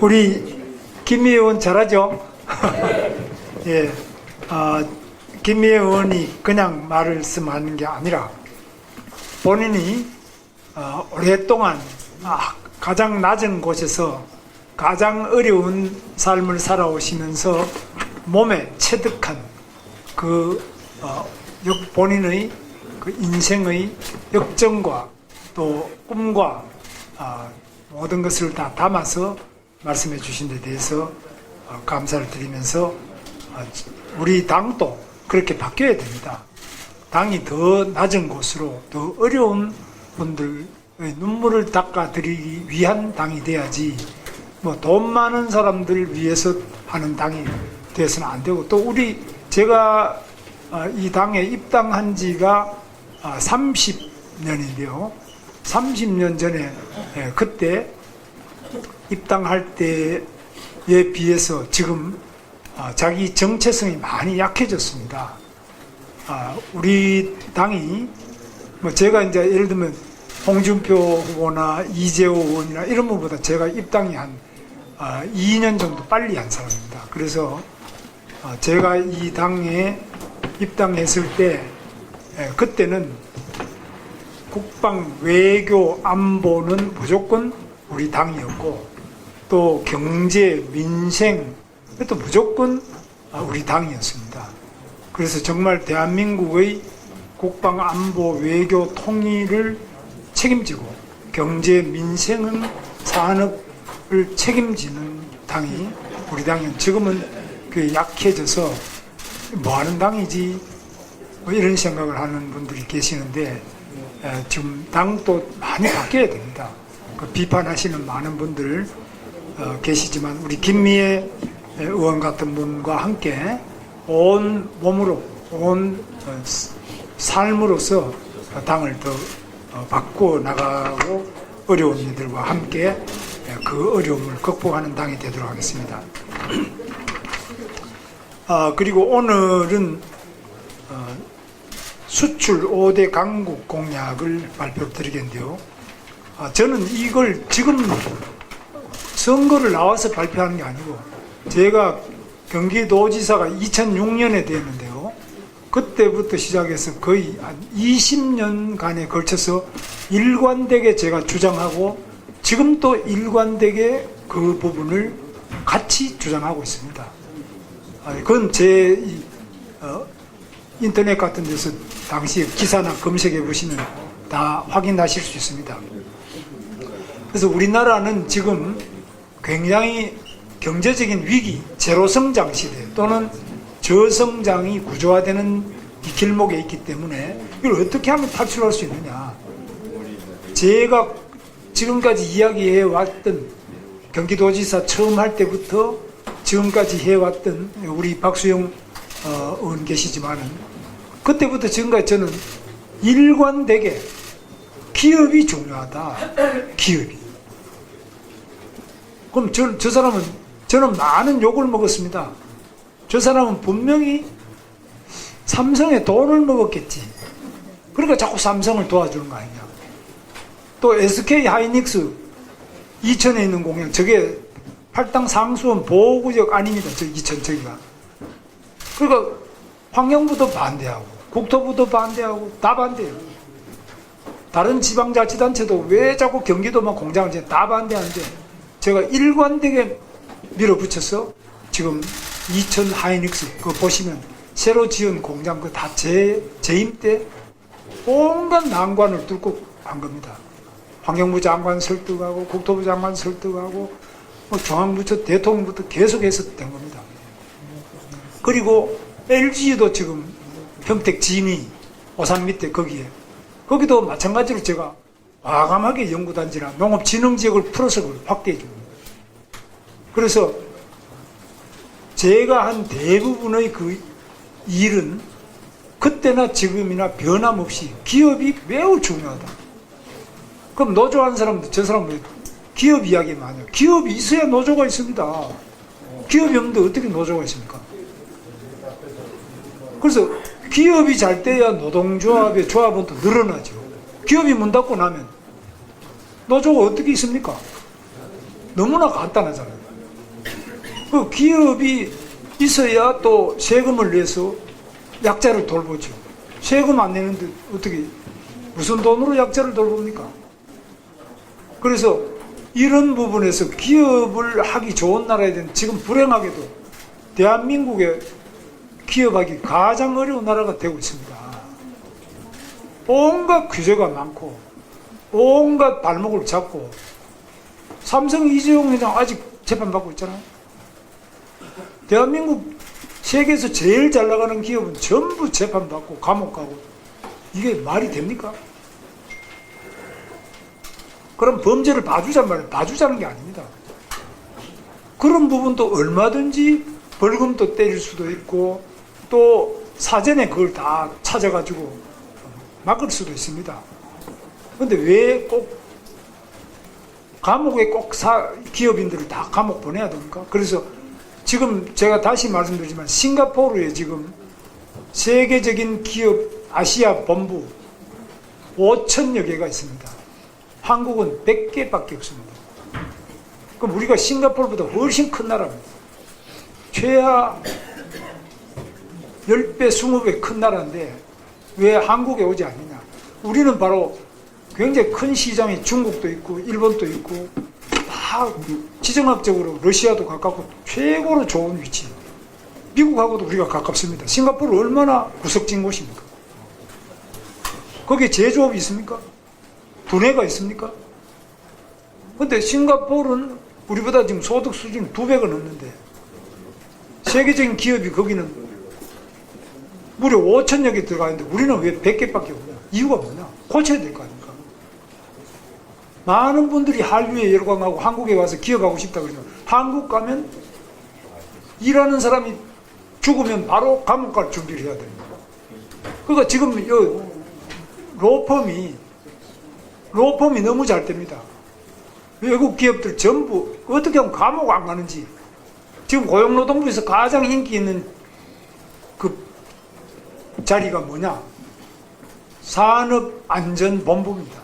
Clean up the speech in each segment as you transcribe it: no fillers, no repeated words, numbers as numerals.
우리 김미애 의원 잘하죠? 예, 김미애 의원이 그냥 말씀하는 게 아니라 본인이 오랫동안 가장 낮은 곳에서 가장 어려운 삶을 살아오시면서 몸에 체득한 본인의 그 인생의 역정과 또 꿈과 모든 것을 다 담아서 말씀해 주신 데 대해서 감사를 드리면서 우리 당도 그렇게 바뀌어야 됩니다. 당이 더 낮은 곳으로 더 어려운 분들의 눈물을 닦아드리기 위한 당이 돼야지 뭐 돈 많은 사람들을 위해서 하는 당이 돼서는 안 되고, 또 제가 이 당에 입당한 지가 30년인데요. 30년 전에 그때 입당할 때에 비해서 지금 자기 정체성이 많이 약해졌습니다. 우리 당이 뭐 제가 이제 예를 들면 홍준표 후보나 이재호 의원이나 이런 분보다 제가 입당이 한 2년 정도 빨리 한 사람입니다. 그래서 제가 이 당에 입당했을 때 그때는 국방, 외교, 안보는 무조건 우리 당이었고, 또 경제, 민생, 또 무조건 우리 당이었습니다. 그래서 정말 대한민국의 국방, 안보, 외교, 통일을 책임지고 경제, 민생은 산업을 책임지는 당이 우리 당이었는데, 지금은 그 약해져서 뭐하는 당이지 뭐 이런 생각을 하는 분들이 계시는데, 지금 당도 많이 바뀌어야 됩니다. 비판하시는 많은 분들 계시지만 우리 김미애 의원 같은 분과 함께 온 몸으로 온 삶으로서 당을 더 바꾸어 나가고 어려운 이들과 함께 그 어려움을 극복하는 당이 되도록 하겠습니다. 그리고 오늘은 수출 5대 강국 공약을 발표드리겠는데요. 저는 이걸 지금 선거를 나와서 발표하는 게 아니고, 제가 경기도지사가 2006년에 됐는데요. 그때부터 시작해서 거의 한 20년간에 걸쳐서 일관되게 제가 주장하고, 지금 또 일관되게 그 부분을 같이 주장하고 있습니다. 그건 제 인터넷 같은 데서 당시 기사나 검색해 보시면 다 확인하실 수 있습니다. 그래서 우리나라는 지금 굉장히 경제적인 위기, 제로성장 시대 또는 저성장이 구조화되는 이 길목에 있기 때문에 이걸 어떻게 하면 탈출할 수 있느냐. 제가 지금까지 이야기해 왔던, 경기도지사 처음 할 때부터 지금까지 해왔던 우리 박수영 의원 계시지만은, 그때부터 지금까지 저는 일관되게 기업이 중요하다. 기업이. 그럼 저 사람은, 저는 많은 욕을 먹었습니다. 저 사람은 분명히 삼성에 돈을 먹었겠지. 그러니까 자꾸 삼성을 도와주는 거 아니냐. 또 SK 하이닉스 이천에 있는 공장, 저게 팔당 상수원 보호구역 아닙니다. 저 이천 저기가. 그러니까 환경부도 반대하고 국토부도 반대하고 다 반대해요. 다른 지방자치단체도 왜 자꾸 경기도만 공장을 지어 다 반대하는데, 제가 일관되게 밀어붙여서 지금 이천 하이닉스 그거 보시면 새로 지은 공장 그 다 제 재임 때 온갖 난관을 뚫고 한 겁니다. 환경부 장관 설득하고 국토부 장관 설득하고 중앙부처 대통령부터 계속해서 된 겁니다. 그리고 LG도 지금 평택 진이 오산 밑에 거기도 마찬가지로 제가 과감하게 연구단지나 농업진흥지역을 풀어서 그걸 확대해 줍니다. 그래서 제가 한 대부분의 그 일은 그때나 지금이나 변함없이 기업이 매우 중요하다. 그럼 노조하는 사람도 저 사람은 기업 이야기만 하냐. 기업이 있어야 노조가 있습니다. 기업이 없는데 어떻게 노조가 있습니까? 그래서 기업이 잘 돼야 노동조합의 조합은 또 늘어나죠. 기업이 문 닫고 나면 노조가 어떻게 있습니까? 너무나 간단하잖아요. 그 기업이 있어야 또 세금을 내서 약자를 돌보죠. 세금 안 내는데 어떻게 무슨 돈으로 약자를 돌봅니까? 그래서 이런 부분에서 기업을 하기 좋은 나라에 대한 지금 불행하게도 대한민국에 기업하기 가장 어려운 나라가 되고 있습니다. 온갖 규제가 많고 온갖 발목을 잡고 삼성 이재용 회장 아직 재판받고 있잖아요. 대한민국 세계에서 제일 잘 나가는 기업은 전부 재판받고 감옥 가고 이게 말이 됩니까? 그럼 범죄를 봐주잔 말이에요. 봐주자는 게 아닙니다. 그런 부분도 얼마든지 벌금도 때릴 수도 있고 또 사전에 그걸 다 찾아가지고 막을 수도 있습니다. 그런데 왜 꼭 감옥에 꼭 기업인들을 다 감옥 보내야 됩니까? 그래서 지금 제가 다시 말씀드리지만 싱가포르에 지금 세계적인 기업 아시아 본부 5천여 개가 있습니다. 한국은 100개밖에 없습니다. 그럼 우리가 싱가포르보다 훨씬 큰 나라입니다. 최하 10배, 20배 큰 나라인데 왜 한국에 오지 않느냐. 우리는 바로 굉장히 큰 시장이 중국도 있고 일본도 있고 다 지정학적으로 러시아도 가깝고 최고로 좋은 위치. 미국하고도 우리가 가깝습니다. 싱가포르 얼마나 구석진 곳입니까? 거기에 제조업이 있습니까? 분해가 있습니까? 근데 싱가포르는 우리보다 지금 소득 수준이 2배가 넘는데 세계적인 기업이 거기는 무려 5천여 개 들어가 있는데 우리는 왜 100개밖에 없냐? 이유가 뭐냐? 고쳐야 될 거 아닙니까? 많은 분들이 한류에 열광하고 한국에 와서 기업하고 싶다 그러면 한국 가면 일하는 사람이 죽으면 바로 감옥 갈 준비를 해야 됩니다. 그러니까 지금 이 로펌이 너무 잘 됩니다. 외국 기업들 전부 어떻게 하면 감옥 안 가는지 지금 고용노동부에서 가장 인기 있는 그 자리가 뭐냐? 산업안전본부입니다.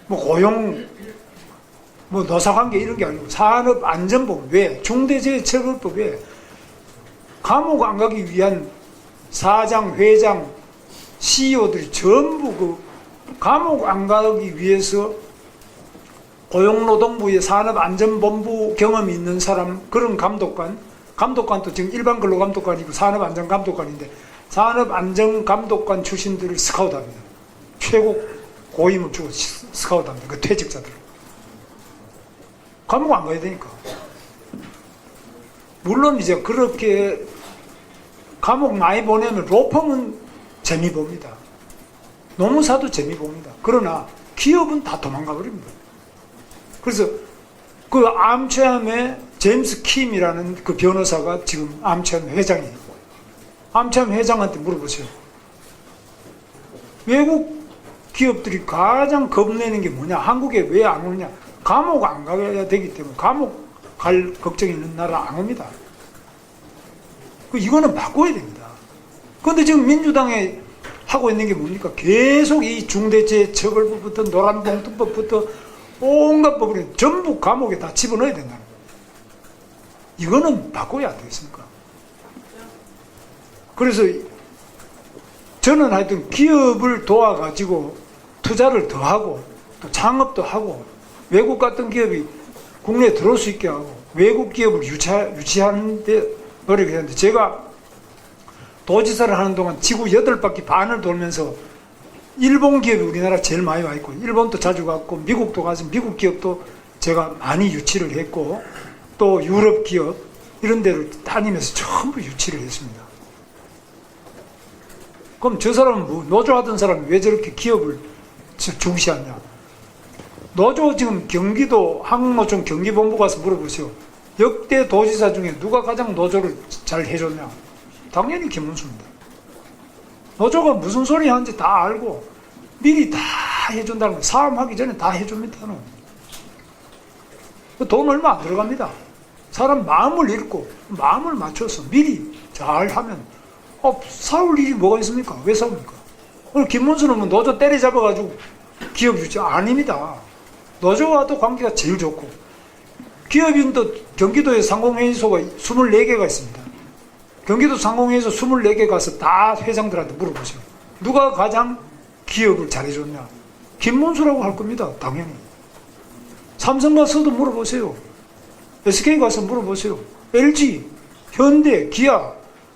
뭐 고용, 뭐 노사관계 이런 게 아니고 산업안전본부. 왜? 중대재해처벌법에 감옥 안 가기 위한 사장, 회장, CEO들이 전부 그 감옥 안 가기 위해서 고용노동부의 산업안전본부 경험이 있는 사람, 그런 감독관도 지금 일반 근로감독관이고 산업안전감독관인데 산업안전감독관 출신들을 스카우트합니다. 최고 고임을 주고 스카우트합니다. 그 퇴직자들. 감옥 안 가야 되니까. 물론 이제 그렇게 감옥 많이 보내면 로펌은 재미 봅니다. 노무사도 재미 봅니다. 그러나 기업은 다 도망가 버립니다. 그래서 그 암체함의 제임스 킴이라는 그 변호사가 지금 암체함 회장이에요. 암체함 회장한테 물어보세요. 외국 기업들이 가장 겁내는 게 뭐냐? 한국에 왜 안 오냐? 감옥 안 가야 되기 때문에 감옥 갈 걱정이 있는 나라 안 옵니다. 이거는 바꿔야 됩니다. 그런데 지금 민주당에 하고 있는 게 뭡니까? 계속 이 중대재해처벌법부터 노란봉투법부터 온갖 법을 전부 감옥에 다 집어넣어야 된다는 거예요. 이거는 바꿔야 안 되겠습니까? 그래서 저는 하여튼 기업을 도와가지고 투자를 더 하고 또 창업도 하고 외국 같은 기업이 국내에 들어올 수 있게 하고 외국 기업을 유치하는 데 노력을 했는데 제가 도지사를 하는 동안 지구 8바퀴 반을 돌면서 일본 기업이 우리나라 제일 많이 와 있고 일본도 자주 갔고 미국도 가서 미국 기업도 제가 많이 유치를 했고 또 유럽 기업 이런 데를 다니면서 전부 유치를 했습니다. 그럼 저 사람은 뭐 노조하던 사람이 왜 저렇게 기업을 중시하냐? 노조 지금 경기도 한국노총 경기본부 가서 물어보세요. 역대 도지사 중에 누가 가장 노조를 잘 해줬냐? 당연히 김문수입니다. 노조가 무슨 소리 하는지 다 알고 미리 다 해준다는 거예요. 사업하기 전에 다 해줍니다. 돈 얼마 안 들어갑니다. 사람 마음을 읽고 마음을 맞춰서 미리 잘 하면 싸울 일이 뭐가 있습니까? 왜 싸웁니까? 오늘 김문수는 뭐 노조 때려잡아가지고 기업 유치 아닙니다. 노조와도 관계가 제일 좋고 기업인도 경기도에 상공회의소가 24개가 있습니다. 경기도 상공회의소 24개 가서 다 회장들한테 물어보세요. 누가 가장 기업을 잘해줬냐? 김문수라고 할 겁니다. 당연히. 삼성 가서도 물어보세요. SK 가서 물어보세요. LG, 현대, 기아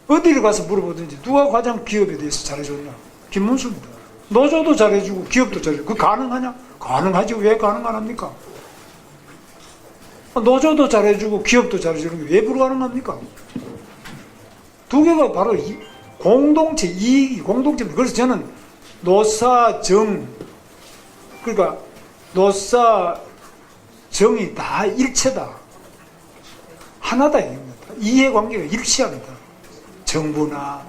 어디를 가서 물어보든지 누가 가장 기업에 대해서 잘해줬냐? 김문수입니다. 노조도 잘해주고 기업도 잘해주고. 그 가능하냐? 가능하지. 왜 가능 안 합니까? 노조도 잘해주고 기업도 잘해주는 게 왜 불가능합니까? 두 개가 바로 공동체 이익이 공동체입니다. 그래서 저는 노사정, 그러니까 노사정이 다 일체다, 하나다 이겁니다. 이해관계가 일치합니다. 정부나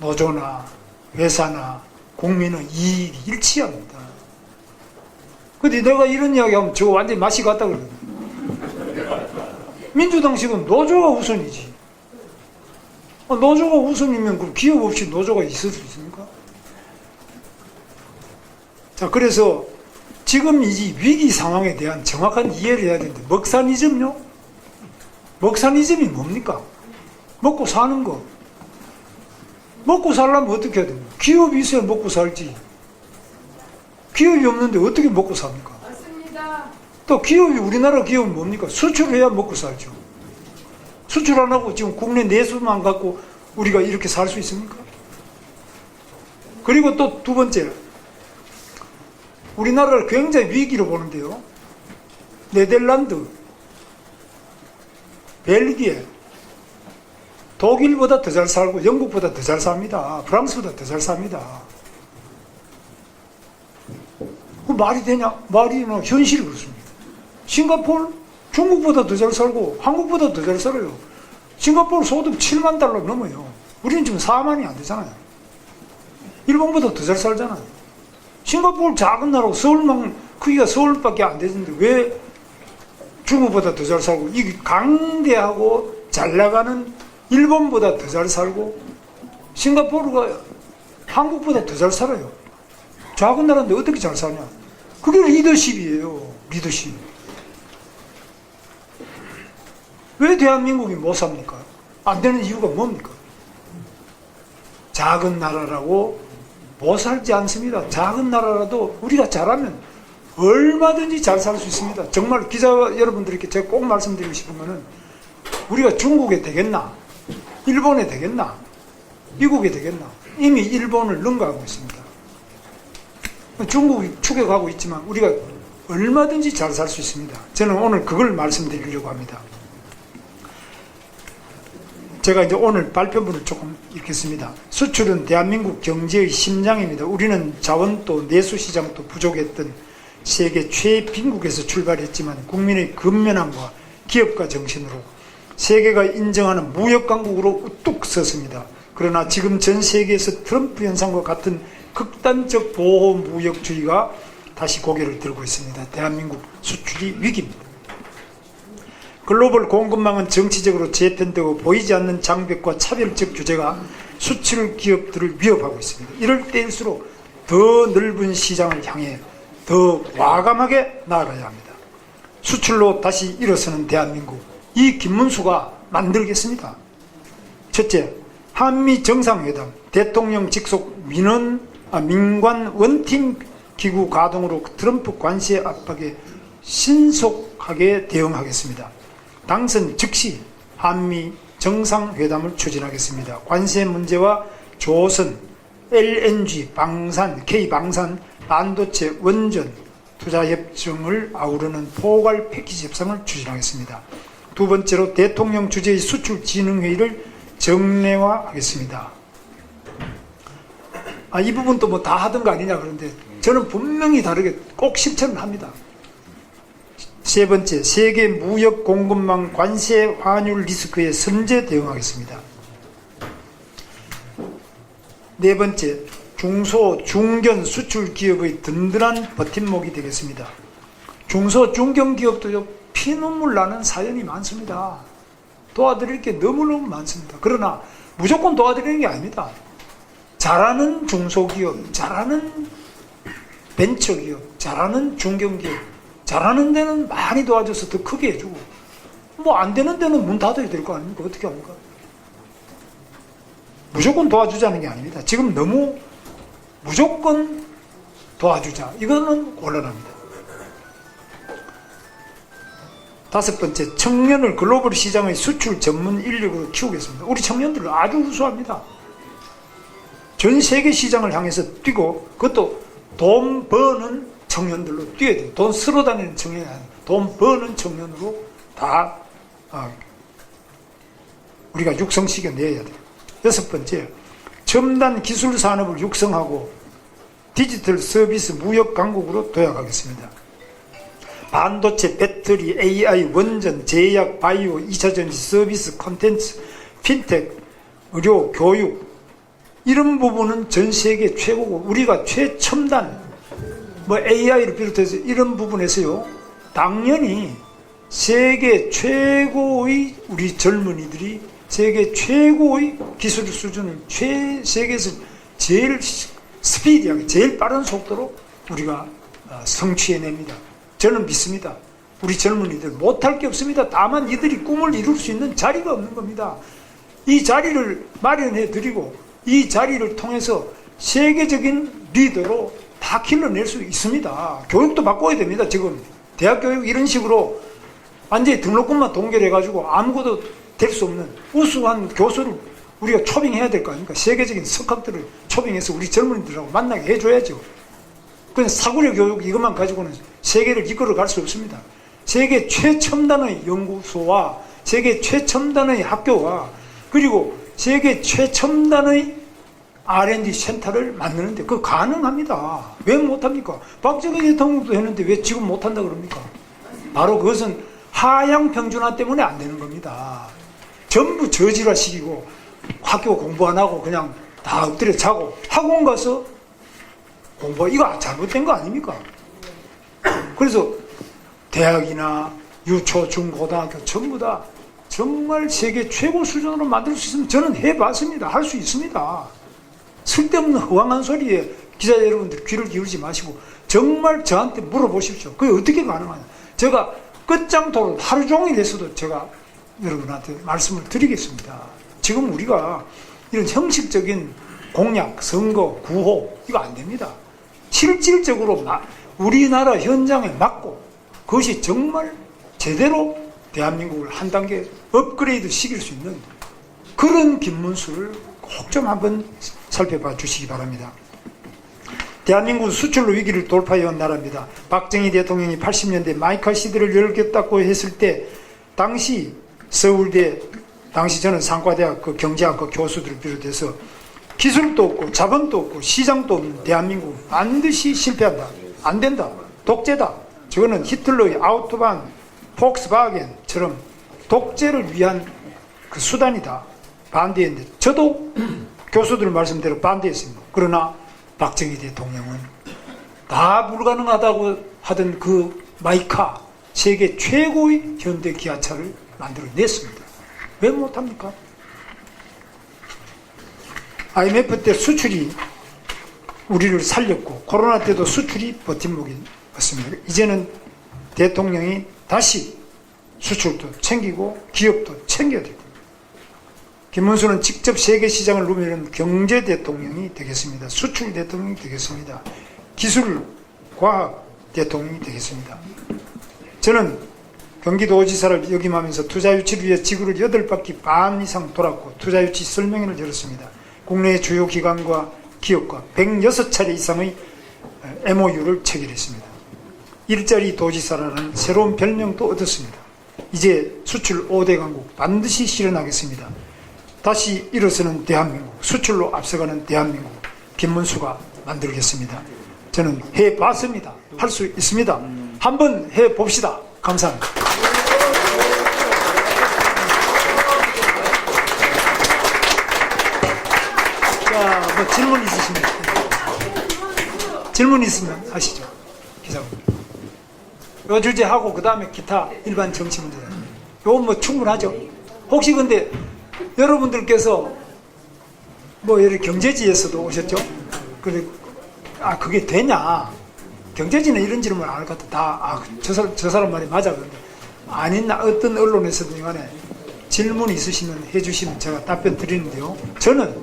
노조나 회사나 국민의 이익이 일치합니다. 근데 내가 이런 이야기하면 저거 완전히 맛이 갔다 그러거든요. 민주당식은 노조가 우선이지. 노조가 우선이면 그럼 기업 없이 노조가 있을 수 있습니까? 자, 그래서 지금 이 위기 상황에 대한 정확한 이해를 해야 되는데, 먹사니즘요? 먹사니즘이 뭡니까? 먹고 사는 거. 먹고 살려면 어떻게 해야 됩니까? 기업이 있어야 먹고 살지. 기업이 없는데 어떻게 먹고 삽니까? 맞습니다. 또 기업이, 우리나라 기업은 뭡니까? 수출해야 먹고 살죠. 수출 안 하고 지금 국내 내수만 갖고 우리가 이렇게 살 수 있습니까? 그리고 또 두 번째, 우리나라를 굉장히 위기로 보는데요. 네덜란드, 벨기에, 독일보다 더 잘 살고 영국보다 더 잘 삽니다. 프랑스보다 더 잘 삽니다. 그 말이 되냐? 말이 현실이 그렇습니다. 싱가포르, 중국보다 더 잘 살고 한국보다 더 잘 살아요. 싱가포르 소득 7만 달러 넘어요. 우리는 지금 4만이 안 되잖아요. 일본보다 더 잘 살잖아요. 싱가포르 작은 나라고 서울만 크기가 서울밖에 안 되는데 왜 중국보다 더 잘 살고, 이 강대하고 잘 나가는 일본보다 더 잘 살고 싱가포르가 한국보다 더 잘 살아요. 작은 나라인데 어떻게 잘 사냐? 그게 리더십이에요. 리더십. 왜 대한민국이 못 삽니까? 안 되는 이유가 뭡니까? 작은 나라라고 못 살지 않습니다. 작은 나라라도 우리가 잘하면 얼마든지 잘 살 수 있습니다. 정말 기자 여러분들께 제가 꼭 말씀드리고 싶은 거는, 우리가 중국에 되겠나? 일본에 되겠나? 미국에 되겠나? 이미 일본을 능가하고 있습니다. 중국이 추격하고 있지만 우리가 얼마든지 잘 살 수 있습니다. 저는 오늘 그걸 말씀드리려고 합니다. 제가 이제 오늘 발표문을 조금 읽겠습니다. 수출은 대한민국 경제의 심장입니다. 우리는 자원도 내수시장도 부족했던 세계 최빈국에서 출발했지만 국민의 근면함과 기업가 정신으로 세계가 인정하는 무역강국으로 우뚝 섰습니다. 그러나 지금 전 세계에서 트럼프 현상과 같은 극단적 보호무역주의가 다시 고개를 들고 있습니다. 대한민국 수출이 위기입니다. 글로벌 공급망은 정치적으로 재편되고 보이지 않는 장벽과 차별적 규제가 수출 기업들을 위협하고 있습니다. 이럴 때일수록 더 넓은 시장을 향해 더 과감하게 나아가야 합니다. 수출로 다시 일어서는 대한민국, 이 김문수가 만들겠습니다. 첫째, 한미 정상회담, 대통령 직속 민관 원팀 기구 가동으로 트럼프 관세 압박에 신속하게 대응하겠습니다. 당선 즉시 한미 정상회담을 추진하겠습니다. 관세 문제와 조선, LNG, 방산, K방산, 반도체, 원전, 투자협정을 아우르는 포괄 패키지 협상을 추진하겠습니다. 두 번째로 대통령 주재의 수출진흥회의를 정례화하겠습니다. 이 부분도 뭐 다 하던 거 아니냐 그런데 저는 분명히 다르게 꼭 실천을 합니다. 세 번째, 세계 무역 공급망 관세 환율 리스크에 선제 대응하겠습니다. 네 번째, 중소, 중견 수출 기업의 든든한 버팀목이 되겠습니다. 중소, 중견 기업도 피눈물 나는 사연이 많습니다. 도와드릴 게 너무너무 많습니다. 그러나 무조건 도와드리는 게 아닙니다. 잘하는 중소기업, 잘하는 벤처기업, 잘하는 중견기업, 잘하는 데는 많이 도와줘서 더 크게 해주고, 뭐 안 되는 데는 문 닫아야 될 거 아닙니까? 어떻게 합니까? 무조건 도와주자는 게 아닙니다. 지금 너무 무조건 도와주자. 이거는 곤란합니다. 다섯 번째, 청년을 글로벌 시장의 수출 전문 인력으로 키우겠습니다. 우리 청년들은 아주 우수합니다. 전 세계 시장을 향해서 뛰고, 그것도 돈 버는 청년들로 뛰어야 돼요. 돈 쓸어 다니는 청년이 아니라 돈 버는 청년으로 다 우리가 육성시켜 내야 돼요. 여섯 번째, 첨단 기술 산업을 육성하고 디지털 서비스 무역 강국으로 도약하겠습니다. 반도체, 배터리, AI, 원전, 제약, 바이오, 2차전지, 서비스, 콘텐츠, 핀텍, 의료, 교육, 이런 부분은 전 세계 최고고, 우리가 최첨단, AI를 비롯해서 이런 부분에서요, 당연히 세계 최고의 우리 젊은이들이 세계 최고의 기술 수준을 세계에서 제일 스피디하게, 제일 빠른 속도로 우리가 성취해냅니다. 저는 믿습니다. 우리 젊은이들 못할 게 없습니다. 다만 이들이 꿈을 이룰 수 있는 자리가 없는 겁니다. 이 자리를 마련해 드리고 이 자리를 통해서 세계적인 리더로 다 길러낼 수 있습니다. 교육도 바꿔야 됩니다. 지금 대학 교육 이런 식으로 완전히 등록금만 동결해가지고 아무것도 될 수 없는 우수한 교수를 우리가 초빙해야 될 거 아닙니까? 세계적인 석학들을 초빙해서 우리 젊은이들하고 만나게 해줘야죠. 그냥 사고력 교육 이것만 가지고는 세계를 이끌어 갈 수 없습니다. 세계 최첨단의 연구소와 세계 최첨단의 학교와 그리고 세계 최첨단의 R&D 센터를 만드는데 그거 가능합니다. 왜 못합니까? 박정희 대통령도 했는데 왜 지금 못한다 그럽니까? 바로 그것은 하향 평준화 때문에 안 되는 겁니다. 전부 저질화 시키고 학교 공부 안 하고 그냥 다 엎드려 자고 학원 가서 공부, 이거 잘못된 거 아닙니까? 그래서 대학이나 유초, 중, 고등학교 전부 다 정말 세계 최고 수준으로 만들 수 있으면 저는 해봤습니다. 할 수 있습니다. 쓸데없는 허황한 소리에 기자 여러분들 귀를 기울이지 마시고 정말 저한테 물어보십시오. 그게 어떻게 가능하냐. 제가 끝장토론 하루 종일 했어도 제가 여러분한테 말씀을 드리겠습니다. 지금 우리가 이런 형식적인 공약, 선거, 구호 이거 안 됩니다. 실질적으로 우리나라 현장에 맞고 그것이 정말 제대로 대한민국을 한 단계 업그레이드 시킬 수 있는 그런 김문수를 꼭 좀 한번 살펴봐 주시기 바랍니다. 대한민국은 수출로 위기를 돌파해온 나라입니다. 박정희 대통령이 80년대 마이카 시대를 열겠다고 했을 때 당시 서울대, 당시 저는 상과대학 그 경제학과 교수들을 비롯해서 기술도 없고 자본도 없고 시장도 없는 대한민국은 반드시 실패한다. 안 된다. 독재다. 저거는 히틀러의 아우토반, 폭스바겐처럼 독재를 위한 그 수단이다. 반대했는데 저도 교수들 말씀대로 반대했습니다. 그러나 박정희 대통령은 다 불가능하다고 하던 그 마이카 세계 최고의 현대 기아차를 만들어냈습니다. 왜 못합니까? IMF 때 수출이 우리를 살렸고 코로나 때도 수출이 버팀목이었습니다. 이제는 대통령이 다시 수출도 챙기고 기업도 챙겨야 됩니다. 김문수는 직접 세계 시장을 누비는 경제 대통령이 되겠습니다. 수출 대통령이 되겠습니다. 기술, 과학 대통령이 되겠습니다. 저는 경기도지사를 역임하면서 투자유치를 위해 지구를 8바퀴 반 이상 돌았고 투자유치 설명회를 열었습니다. 국내의 주요 기관과 기업과 106차례 이상의 MOU를 체결했습니다. 일자리 도지사라는 새로운 별명도 얻었습니다. 이제 수출 5대 강국 반드시 실현하겠습니다. 다시 일어서는 대한민국, 수출로 앞서가는 대한민국 김문수가 만들겠습니다. 저는 해봤습니다. 할 수 있습니다. 한번 해봅시다. 감사합니다. 자, 뭐 질문 있으십니까? 질문 있으면 하시죠. 기자분. 요 주제 하고 그 다음에 기타 일반 정치 문제. 요건 뭐 충분하죠. 혹시 근데 여러분들께서 뭐 예를 경제지에서도 오셨죠? 그게 되냐? 경제지는 이런 질문을 안 할 것 같아. 저 사람 말이 맞아. 그런데 아닌 어떤 언론에서든 간에 질문 있으시면 해주시면 제가 답변 드리는데요. 저는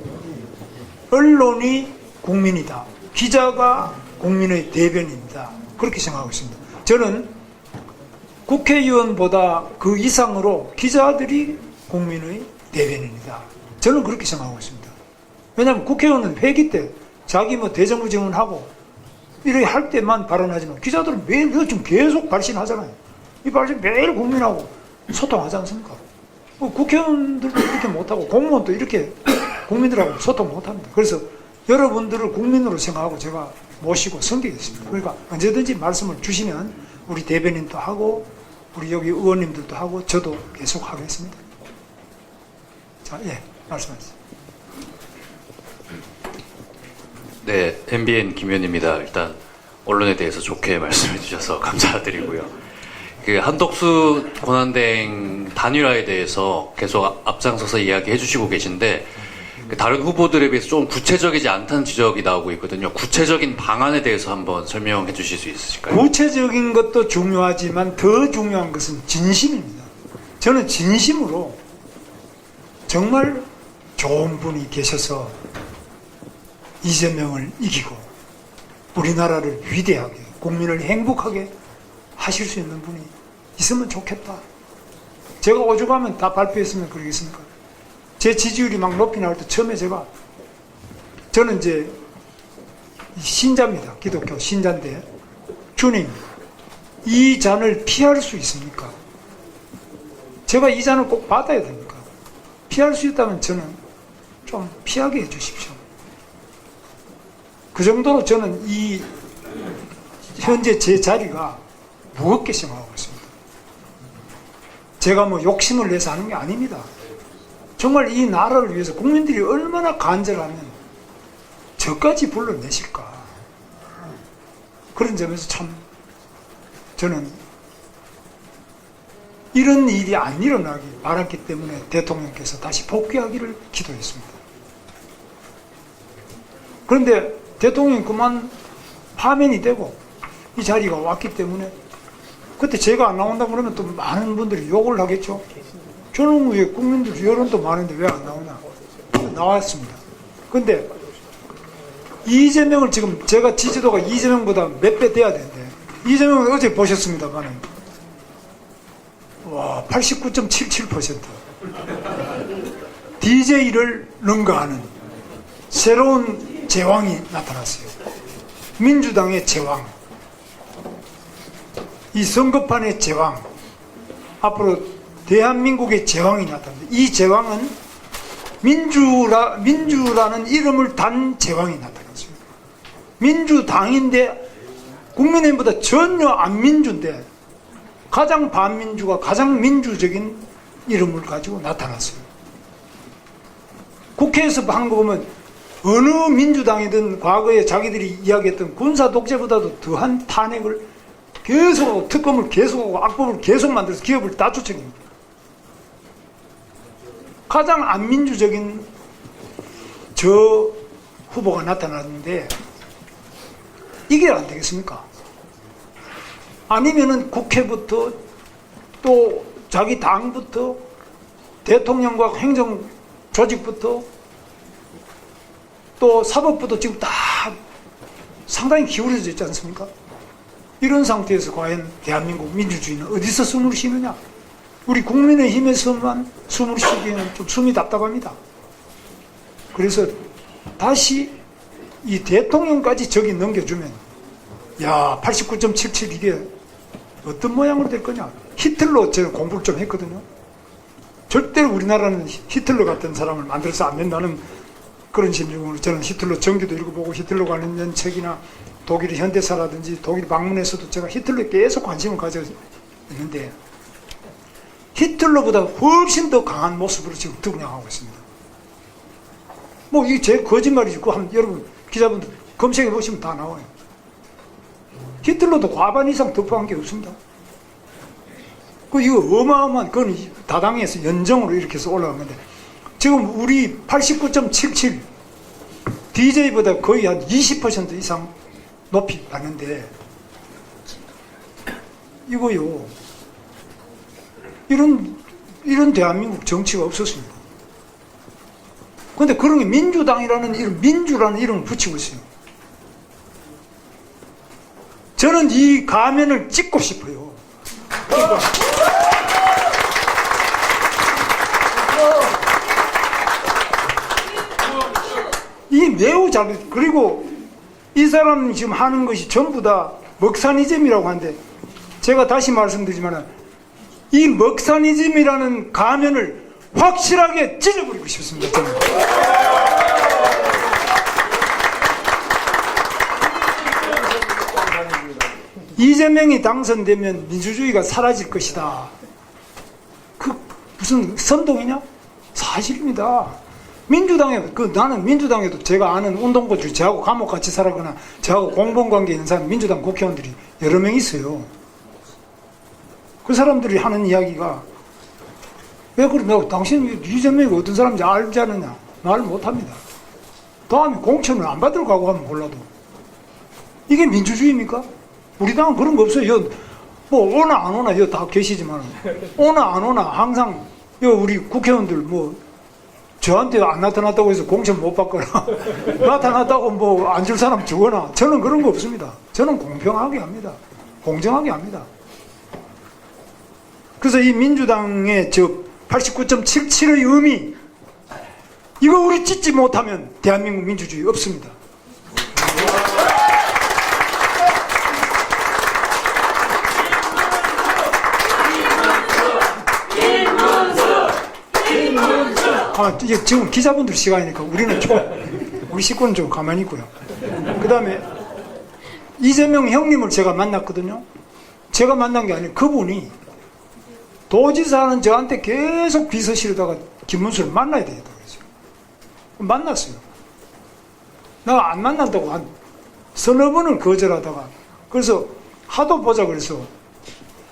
언론이 국민이다. 기자가 국민의 대변인이다. 그렇게 생각하고 있습니다. 저는 국회의원보다 그 이상으로 기자들이 국민의 대변인이다. 저는 그렇게 생각하고 있습니다. 왜냐하면 국회의원은 회기 때 자기 뭐 대정부 질문하고 이렇게 할 때만 발언하지만 기자들은 매일 요즘 계속 발신하잖아요. 이 발신 매일 국민하고 소통하지 않습니까? 국회의원들도 이렇게 못하고 공무원도 이렇게 국민들하고 소통 못합니다. 그래서 여러분들을 국민으로 생각하고 제가 모시고 섬기겠습니다. 그러니까 언제든지 말씀을 주시면 우리 대변인도 하고 우리 여기 의원님들도 하고 저도 계속 하겠습니다. 자, 예, 말씀하세요. 네, MBN 김현입니다. 일단 언론에 대해서 좋게 말씀해 주셔서 감사드리고요. 그 한덕수 권한대행 단일화에 대해서 계속 앞장서서 이야기해 주시고 계신데 다른 후보들에 비해서 좀 구체적이지 않다는 지적이 나오고 있거든요. 구체적인 방안에 대해서 한번 설명해 주실 수 있으실까요? 구체적인 것도 중요하지만 더 중요한 것은 진심입니다. 저는 진심으로 정말 좋은 분이 계셔서 이재명을 이기고 우리나라를 위대하게 국민을 행복하게 하실 수 있는 분이 있으면 좋겠다. 제가 오죽하면 다 발표했으면 그러겠습니까? 제 지지율이 막 높이 나올 때 처음에 저는 이제 신자입니다. 기독교 신자인데 주님 이 잔을 피할 수 있습니까? 제가 이 잔을 꼭 받아야 됩니까? 피할 수 있다면 저는 좀 피하게 해주십시오. 그 정도로 저는 이 현재 제 자리가 무겁게 생각하고 있습니다. 제가 뭐 욕심을 내서 하는 게 아닙니다. 정말 이 나라를 위해서 국민들이 얼마나 간절하면 저까지 불러내실까. 그런 점에서 참 저는 이런 일이 안 일어나기 바랐기 때문에 대통령께서 다시 복귀하기를 기도했습니다. 그런데 대통령이 그만 파면이 되고 이 자리가 왔기 때문에 그때 제가 안 나온다 그러면 또 많은 분들이 욕을 하겠죠. 저는 왜 국민들 여론도 많은데 왜 안 나오냐. 나왔습니다. 근데 이재명을 지금 제가 지지도가 이재명보다 몇 배 돼야 되는데 이재명은 어제 보셨습니다만 와 89.77% DJ를 능가하는 새로운 제왕이 나타났어요. 민주당의 제왕, 이 선거판의 제왕, 앞으로 대한민국의 제왕이 나타납니다. 이 제왕은 민주라는 이름을 단 제왕이 나타났어요. 민주당인데 국민의힘보다 전혀 안 민주인데 가장 반민주가 가장 민주적인 이름을 가지고 나타났어요. 국회에서 한 거 보면 어느 민주당이든 과거에 자기들이 이야기했던 군사 독재보다도 더한 탄핵을 계속하고 특검을 계속하고 악법을 계속 만들어서 기업을 다 쫓아냅니다. 가장 안 민주적인 저 후보가 나타났는데 이게 안 되겠습니까? 아니면은 국회부터 또 자기 당부터 대통령과 행정 조직부터 또 사법부도 지금 다 상당히 기울어져 있지 않습니까? 이런 상태에서 과연 대한민국 민주주의는 어디서 숨을 쉬느냐? 우리 국민의힘에서만 숨을 쉬기에는 좀 숨이 답답합니다. 그래서 다시 이 대통령까지 저기 넘겨주면 야 89.77 이게 어떤 모양으로 될 거냐? 히틀러 제가 공부를 좀 했거든요. 절대로 우리나라는 히틀러 같은 사람을 만들어서 안 된다는 그런 심정으로 저는 히틀러 전기도 읽어보고 히틀러 관련 책이나 독일 현대사라든지 독일 방문에서도 제가 히틀러에 계속 관심을 가져 있는데 히틀러보다 훨씬 더 강한 모습으로 지금 등장하고 있습니다. 뭐 이게 제 거짓말이지. 여러분 기자분들 검색해 보시면 다 나와요. 히틀러도 과반 이상 덮어간 게 없습니다. 이거 어마어마한 그건 다당에서 연정으로 이렇게 해서 올라간 건데 지금 우리 89.77 DJ보다 거의 한 20% 이상 높이 받는데 이거요 이런 대한민국 정치가 없었습니다. 근데 그런 게 민주당이라는 이름, 민주라는 이름을 붙이고 있어요. 저는 이 가면을 찍고 싶어요. 그러니까 이 매우 잘, 그리고 이 사람 지금 하는 것이 전부 다 먹사니즘이라고 하는데, 제가 다시 말씀드리지만 이 먹사니즘이라는 가면을 확실하게 찢어버리고 싶습니다. 저는. 이재명이 당선되면 민주주의가 사라질 것이다. 그 무슨 선동이냐? 사실입니다. 민주당에, 나는 민주당에도 제가 아는 운동권들, 저하고 감옥 같이 살았거나 저하고 공범관계 있는 사람, 민주당 국회의원들이 여러 명 있어요. 그 사람들이 하는 이야기가, 왜 그래? 내가 당신 이재명이 어떤 사람인지 알지 않느냐? 말을 못합니다. 다음에 공천을 안 받으러 가고 하면 몰라도. 이게 민주주의입니까? 우리 당은 그런 거 없어요. 뭐 오나 안 오나 다 계시지만, 오나 안 오나 항상 우리 국회의원들 뭐 저한테 안 나타났다고 해서 공천 못 받거나 나타났다고 뭐 안 줄 사람 주거나, 저는 그런 거 없습니다. 저는 공평하게 합니다. 공정하게 합니다. 그래서 이 민주당의 저 89.77의 의미, 이거 우리 찢지 못하면 대한민국 민주주의 없습니다. 이게 지금 기자분들 시간이니까 우리 식구는 좀 가만히 있고요. 그 다음에 이재명 형님을 제가 만났거든요. 제가 만난 게 아니고 그분이 도지사는 저한테 계속 비서실에다가 김문수를 만나야 되겠다고 그랬어요. 만났어요. 내가 안 만난다고 한 서너 번을 거절하다가, 그래서 하도 보자 그래서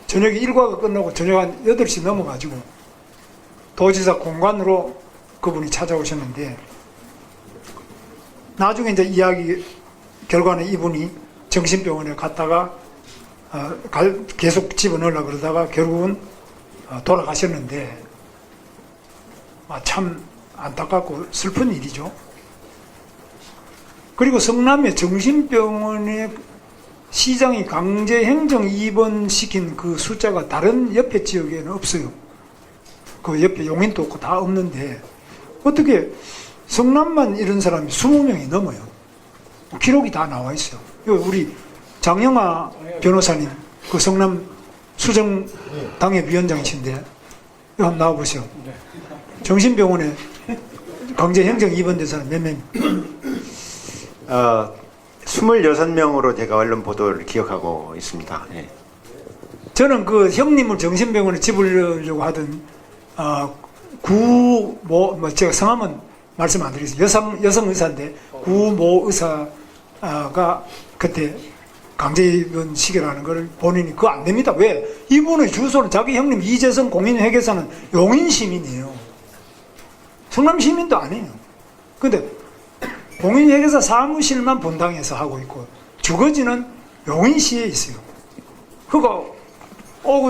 저녁에 일과가 끝나고 저녁 한 8시 넘어가지고 도지사 공관으로 그분이 찾아오셨는데, 나중에 이제 이야기 결과는 이분이 정신병원에 갔다가 계속 집어넣으려고 그러다가 결국은 돌아가셨는데, 참 안타깝고 슬픈 일이죠. 그리고 성남의 정신병원에 시장이 강제 행정 입원시킨 그 숫자가 다른 옆에 지역에는 없어요. 그 옆에 용인도 없고 다 없는데, 어떻게 성남만 이런 사람이 20명이 넘어요. 기록이 다 나와 있어요. 우리 장영아 변호사님, 그 성남 수정당협위원장이신데, 이거 한번 나와보세요. 정신병원에 강제 행정 입원된 사람 몇 명? 26명으로 제가 언론 보도를 기억하고 있습니다. 예. 저는 그 형님을 정신병원에 집으려고 하던 제가 성함은 말씀 안 드리겠습니다. 여성 의사인데 구모 의사가 그때 강제 입원 시켜라는 걸 본인이 그거 안 됩니다. 왜? 이분의 주소는 자기 형님 이재성 공인회계사는 용인 시민이에요. 성남 시민도 아니에요. 근데 공인회계사 사무실만 본당에서 하고 있고 주거지는 용인시에 있어요. 그거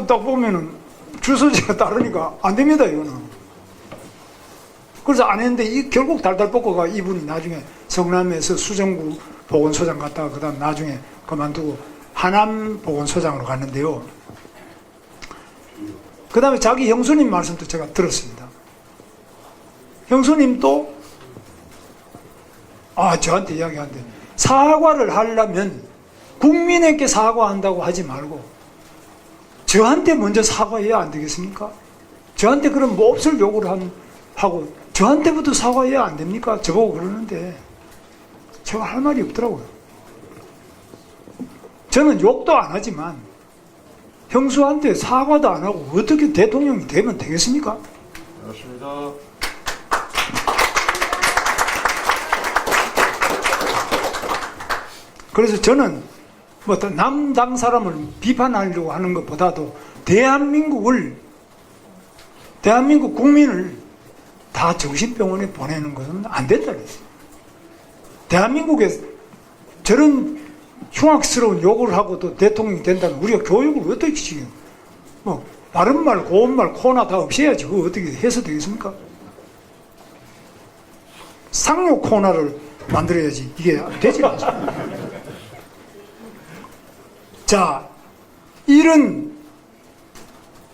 딱 보면은 주소지가 다르니까 안 됩니다, 이거는. 그래서 안 했는데 결국 달달 볶아가 이분이 나중에 성남에서 수정구 보건소장 갔다가 그 다음 나중에 그만두고 하남 보건소장으로 갔는데요. 그 다음에 자기 형수님 말씀도 제가 들었습니다. 형수님도 저한테 이야기하는데, 사과를 하려면 국민에게 사과한다고 하지 말고 저한테 먼저 사과해야 안 되겠습니까? 저한테 그럼 몹쓸 욕을 하고 저한테부터 사과해야 안 됩니까? 저보고 그러는데 제가 할 말이 없더라고요. 저는 욕도 안 하지만 형수한테 사과도 안 하고 어떻게 대통령이 되면 되겠습니까? 그렇습니다. 그래서 저는 뭐 남당 사람을 비판하려고 하는 것보다도 대한민국 국민을 다 정신병원에 보내는 것은 안 된다 그랬어요. 대한민국에 저런 흉악스러운 욕을 하고도 대통령이 된다면 우리가 교육을 어떻게 지금 바른말, 고운말, 코나 다 없애야지. 그거 어떻게 해서 되겠습니까? 상용 코나를 만들어야지. 이게 되지 않습니다. 자, 이런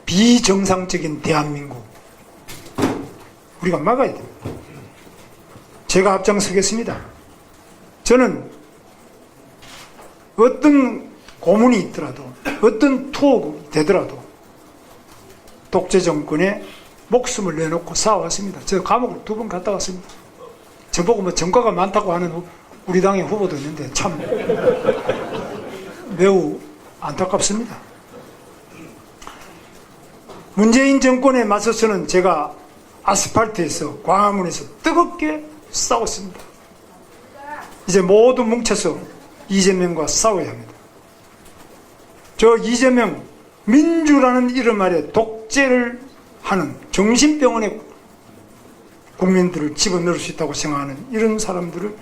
비정상적인 대한민국 우리가 막아야 됩니다. 제가 앞장서겠습니다. 저는 어떤 고문이 있더라도 어떤 투어가 되더라도 독재 정권에 목숨을 내놓고 싸워왔습니다. 저 감옥을 2번 갔다 왔습니다. 저보고 뭐 전과가 많다고 하는 우리 당의 후보도 있는데 참 매우 안타깝습니다. 문재인 정권에 맞서서는 제가 아스팔트에서 광화문에서 뜨겁게 싸웠습니다. 이제 모두 뭉쳐서 이재명과 싸워야 합니다. 저 이재명 민주라는 이름 아래 독재를 하는 정신병원에 국민들을 집어넣을 수 있다고 생각하는 이런 사람들을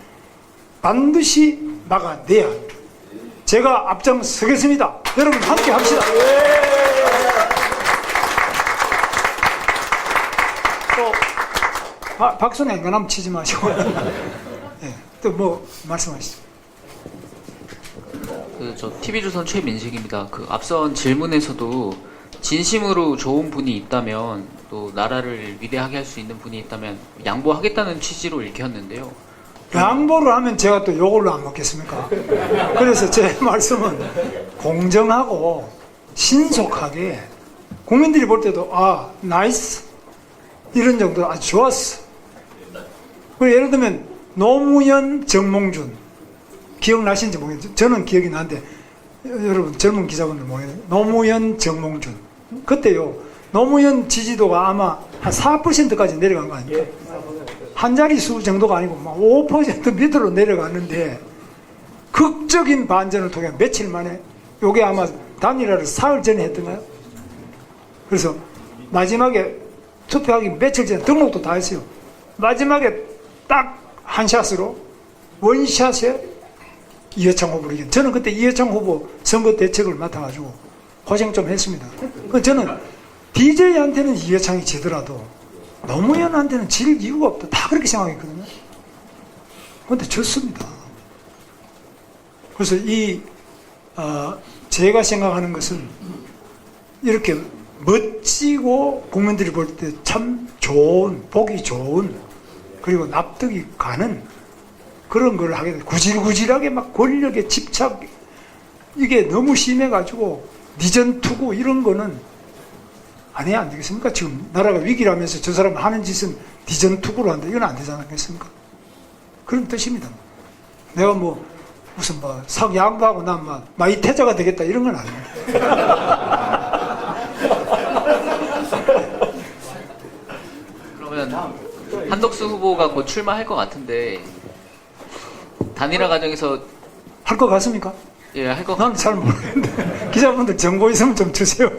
반드시 막아내야 합니다. 제가 앞장서겠습니다. 여러분 함께 합시다. 또 박수는 앵간하면 치지 마시고 네, 또 뭐 말씀하시죠. 저 TV조선 최민식입니다. 앞선 질문에서도 진심으로 좋은 분이 있다면 또 나라를 위대하게 할 수 있는 분이 있다면 양보하겠다는 취지로 읽혔는데요. 양보를 하면 제가 또 요걸로 안 먹겠습니까? 그래서 제 말씀은 공정하고 신속하게 국민들이 볼 때도 아 나이스 이런 정도 아주 좋았어. 그리고 예를 들면 노무현 정몽준 기억나시는지 모르겠어요. 저는 기억이 나는데 여러분 젊은 기자분들 모르겠어요. 노무현 정몽준 그때요 노무현 지지도가 아마 한 4%까지 내려간 거 아닙니까? 한 자릿수 정도가 아니고 막 5% 밑으로 내려갔는데 극적인 반전을 통해 며칠 만에 요게 아마 단일화를 사흘 전에 했던가요? 그래서 마지막에 투표하기 며칠 전에 등록도 다 했어요. 마지막에 딱 한 샷으로 원샷에 이해창 후보를 이긴. 저는 그때 이해창 후보 선거 대책을 맡아가지고 고생 좀 했습니다. 저는 DJ한테는 이해창이 지더라도 노무현한테는 질 이유가 없다. 다 그렇게 생각했거든요. 그런데 졌습니다. 그래서 제가 생각하는 것은 이렇게 멋지고 국민들이 볼 때 참 좋은, 보기 좋은, 그리고 납득이 가는 그런 걸 하게 돼. 구질구질하게 막 권력에 집착, 이게 너무 심해가지고 니전 투구 이런 거는 안 해야 안 되겠습니까? 지금 나라가 위기라면서 저 사람 하는 짓은 니전 투구로 한다. 이건 안 되지 않겠습니까? 그런 뜻입니다. 내가 뭐 무슨 뭐 sak 양보하고 난 막 마이태자가 되겠다 이런 건 아닙니다. 그러면 한덕수 후보가 곧 출마할 것 같은데 단일화 과정에서 할 것 같습니까? 예, 할 것 난 잘 모르겠는데 기자분들 정보 있으면 좀 주세요.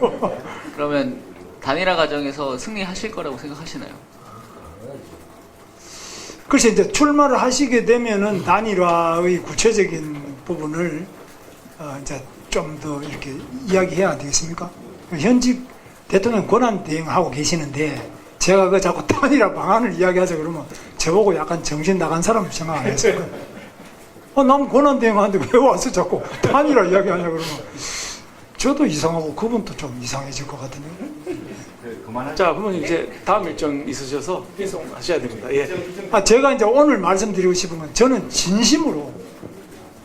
그러면 단일화 과정에서 승리하실 거라고 생각하시나요? 글쎄 이제 출마를 하시게 되면은 단일화의 구체적인 부분을 이제 좀 더 이렇게 이야기해야 되겠습니까? 현직 대통령 권한 대행하고 계시는데 제가 그 자꾸 단일화 방안을 이야기하자 그러면 저보고 약간 정신 나간 사람 생각 안 했을 거예요. 남 권한 대행하는데 왜 와서 자꾸 단일화 이야기하냐 그러면 저도 이상하고 그분도 좀 이상해질 것 같은데요. 자, 그러면 이제 다음 일정 있으셔서 회송하셔야 됩니다. 예. 제가 이제 오늘 말씀드리고 싶은 건 저는 진심으로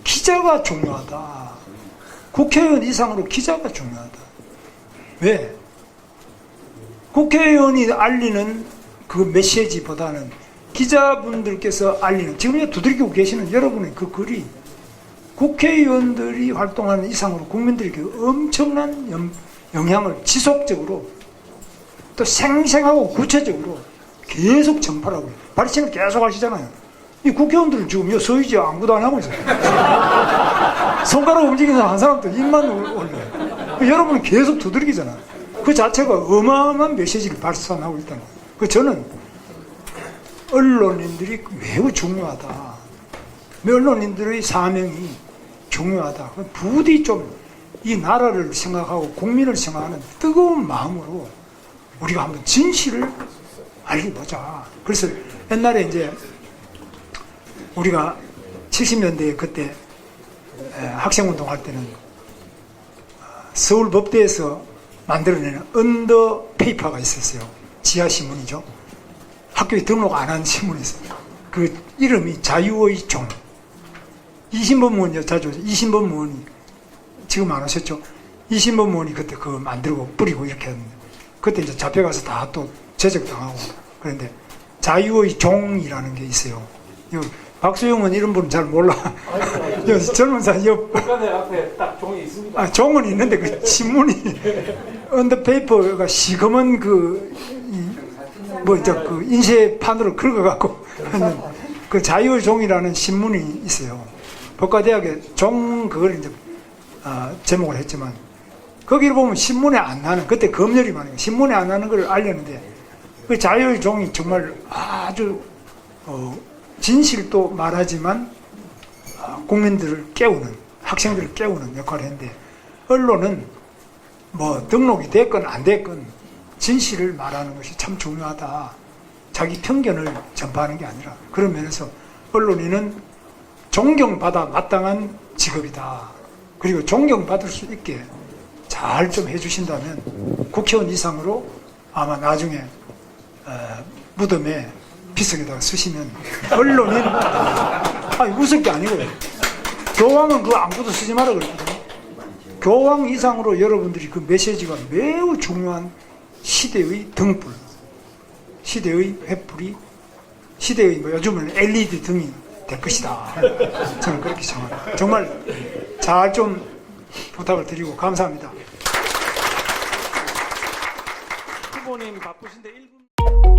기자가 중요하다. 국회의원 이상으로 기자가 중요하다. 왜? 국회의원이 알리는 그 메시지보다는 기자분들께서 알리는, 지금 두드리고 계시는 여러분의 그 글이 국회의원들이 활동하는 이상으로 국민들에게 엄청난 영향을 지속적으로 또 생생하고 구체적으로 계속 전파하고 있어요. 발신을 계속 하시잖아요. 이 국회의원들은 지금 서 있지 아무것도 안 하고 있어요. 손가락 움직이는 한 사람도 입만 올려요. 여러분은 계속 두드리잖아요. 그 자체가 어마어마한 메시지를 발산하고 있다는 거예요. 저는 언론인들이 매우 중요하다. 언론인들의 사명이 중요하다. 부디 좀 이 나라를 생각하고 국민을 생각하는 뜨거운 마음으로 우리가 한번 진실을 알려보자. 그래서 옛날에 이제 우리가 70년대에 그때 학생운동 할 때는 서울법대에서 만들어내는 언더페이퍼가 있었어요. 지하신문이죠. 학교에 등록 안 한 신문이 있어요. 그 이름이 자유의 종. 이신범 의원 여자죠. 이신범 의원이 지금 안 오셨죠? 이신범 의원이 그때 그거 만들고 뿌리고 이렇게 했는데 그때 이제 잡혀가서 다 또 제적당하고 그런데 자유의 종이라는 게 있어요. 박수영은 이런 분은 잘 몰라. 젊은 사람 북한의 앞에 딱 종이 있습니다. 종은 있는데 그 신문이 언더페이퍼가 시커먼 그 인쇄판으로 긁어갖고 하는 그 자유의 종이라는 신문이 있어요. 법과대학에 종 그걸 이제 제목을 했지만 거기를 보면 신문에 안 나는 그때 검열이 많은 거 신문에 안 나는 걸 알렸는데 그 자유의 종이 정말 아주 진실도 말하지만 국민들을 깨우는 학생들을 깨우는 역할을 했는데 언론은 뭐 등록이 됐건 안 됐건 진실을 말하는 것이 참 중요하다. 자기 편견을 전파하는 게 아니라 그런 면에서 언론인은 존경받아 마땅한 직업이다. 그리고 존경받을 수 있게 잘 좀 해주신다면 국회의원 이상으로 아마 나중에 무덤에 비석에다가 쓰시면 언론인 웃을 게 아니고요. 교황은 그거 아무것도 쓰지 마라 그랬거든요. 교황 이상으로 여러분들이 그 메시지가 매우 중요한 시대의 등불, 시대의 횃불이, 시대의 요즘은 LED 등이 될 것이다. 저는 그렇게 생각합니다. 정말 잘 좀 부탁을 드리고 감사합니다. 후보님 바쁘신데 1분.